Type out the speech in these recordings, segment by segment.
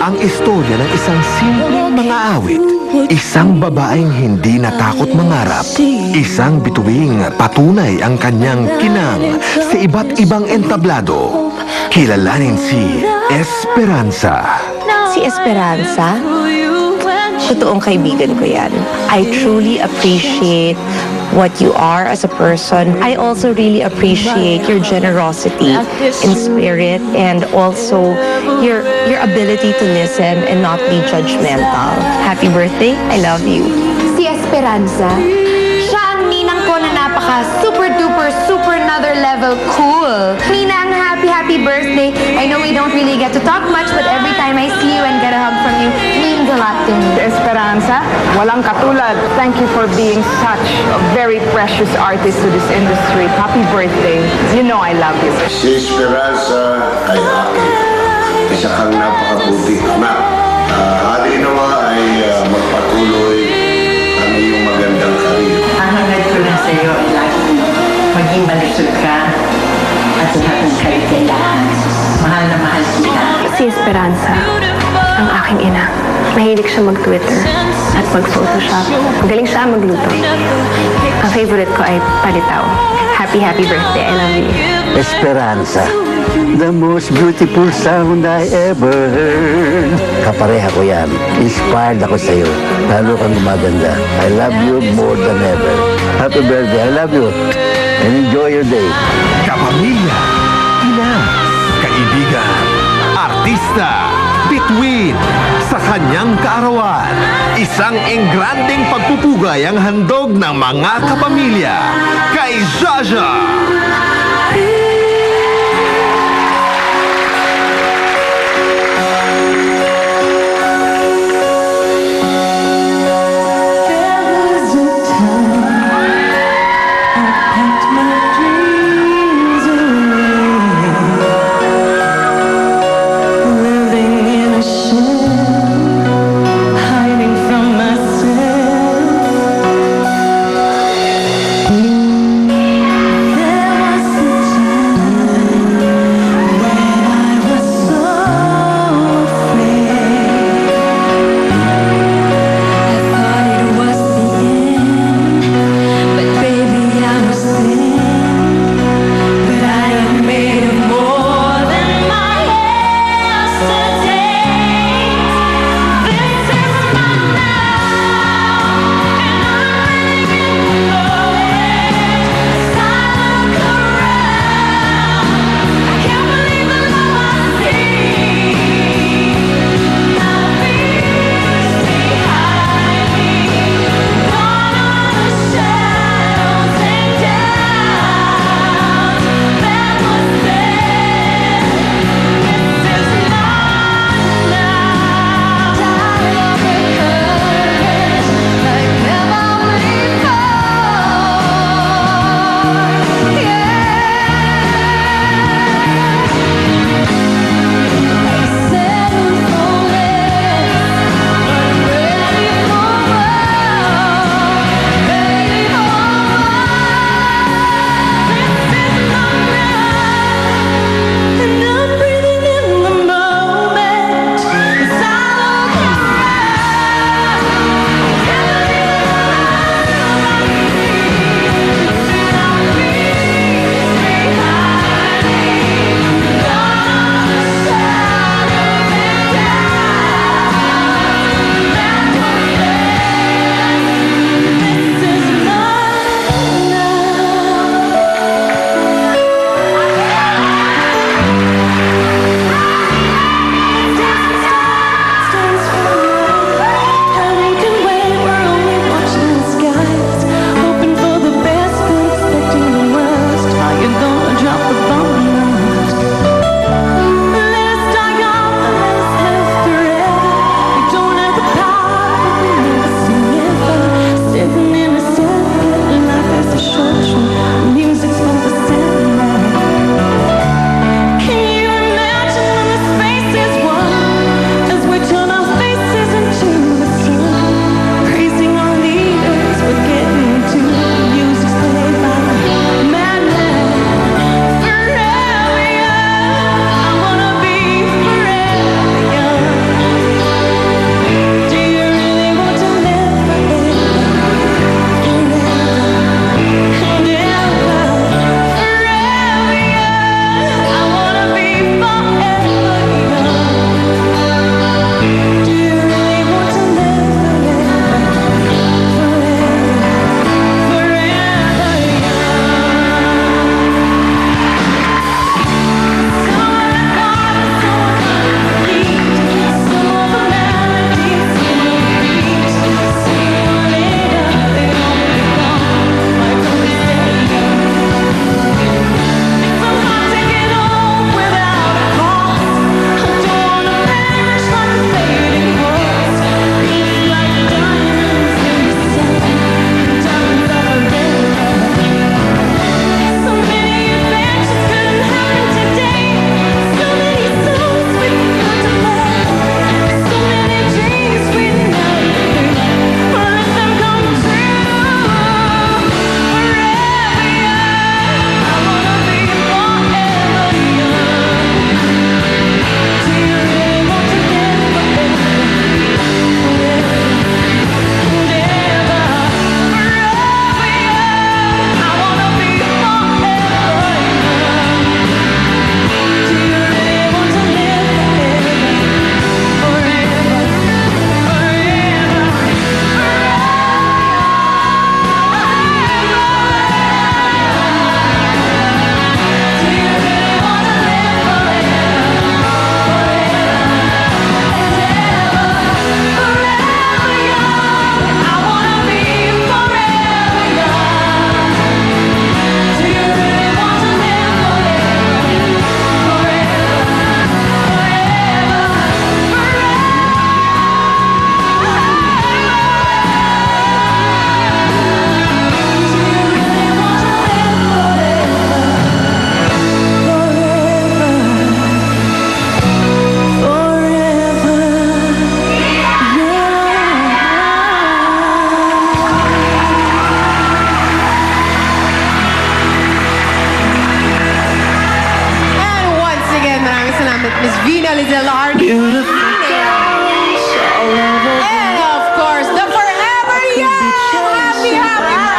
Ang istorya ng isang simpleng mga awit, isang babaeng hindi natakot mangarap, isang bituing patunay ang kanyang kinang sa iba't ibang entablado. Kilalanin si Esperanza. Si Esperanza? Totoong kaibigan ko yan. I truly appreciate what you are as a person. I also really appreciate your generosity in spirit and also your ability to listen and not be judgmental. Happy birthday. I love you. Si Esperanza, siya ang ninang ko na napaka super duper super another level cool. Ninang, happy birthday. I know we don't really get to talk much, but every time I see you and get a hug from you, it means a lot to me. Esperanza, walang katulad. Thank you for being such a very precious artist to this industry. Happy birthday. You know I love you. Si Esperanza ay akin. Isa kang napakabuting anak. Hali nawa ay magpatuloy ang iyong magandang karir. Ang hangad ko lang sa iyo ay lagi maging malusog ka at lahat ng kailangan. Mahal na mahal kita. Si Esperanza, ang aking ina. Mahilig siya mag-Twitter at mag-Photoshop. Magaling siya magluto. Ang favorite ko ay palitaw. Happy birthday. I love you. Esperanza, the most beautiful sound I ever heard. Kapareha ko yan. Inspired ako sa iyo. Lalo kang gumaganda. I love you more than ever. Happy birthday. I love you. And enjoy your day. Kapamilya, ina, kaibigan, artista, bituin, sa kanyang kaarawan. Isang engrandeng pagpupugay ang handog ng mga kapamilya kay Jaja. star. And of course, the forever young. Happy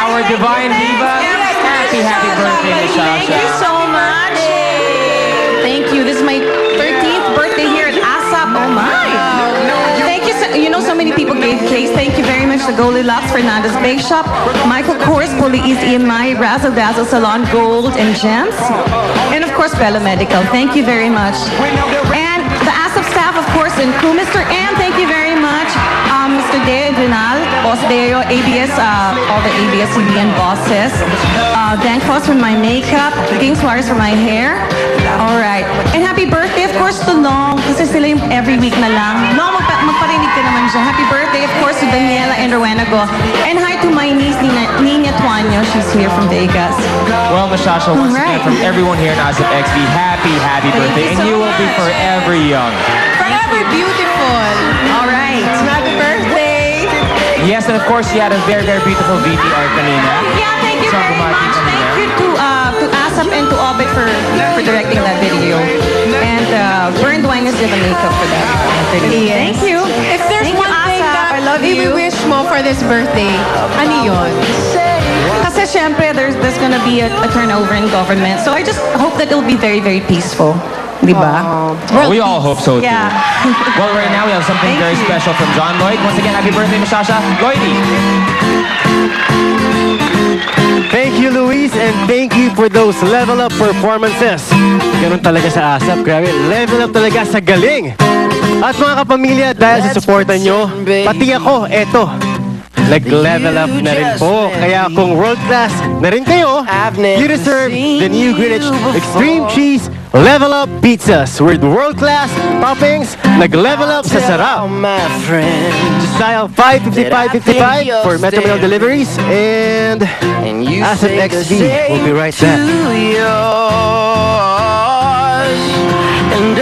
Our divine diva. Happy birthday, Miss Thank you Sasha. so much. Thank you. This is my 13th birthday here at ASAP. Oh my. Thank you. So many people gave cakes. Thank you very much to Goldilocks Fernandez Bake Shop, Michael Kors, Police EMI, Razzle Dazzle Salon Gold and Gems, and of course Bella Medical. Thank you very much. And the ASAP staff, of course, and crew, Mr. M, thank you very much. Mr. Deo Vinal, Boss Deo, ABS, all the ABS-CBN bosses. Dan Cross for my makeup, King Suarez for my hair. All right. And happy birthday, of course, to Long. Kasi sila yung every week na lang. Long, magparinig ka naman siya. Happy birthday, of course, to Daniela and Rowena Go. And hi to my niece, Nina Tuanyo. She's here from Vegas. Well, Miss Sasha, once Alright. again, from everyone here in ASAP XB, happy birthday. And you so you will be much. forever young. Forever beautiful. All right. Happy birthday. Yes, and of course, you had a very beautiful VTR kanina. Yeah, thank you So, very bumati much. kami Thank there. you to ASAP and to Obit for directing that video. And Burn Duenas did the makeup for that video. Thank you. If there's Thank you, one thing ASAP. that I love you. wish mo for this birthday, ano yun? Kasi syempre, there's gonna be a turnover in government. So I just hope that it'll be very peaceful. Di ba? We all hope so, too. Yeah. Well, right now, we have something Thank very you. special from John Lloyd. Once again, happy birthday, Miss Sasha. Lloydie. Thank you, Luis, and thank you for those level up performances. Ganun talaga sa ASAP. Grabe, level up talaga sa galing. At mga kapamilya, dahil sa supportan nyo, pati ako, eto, nag-level up na rin po. Kaya kung world class na rin kayo, you deserve the new Greenwich Extreme Cheese Level Up Pizzas. With world class toppings, nag-level up sa sarap. Just dial 55555 for Metro Manila deliveries, and ASAP XB will be right back. And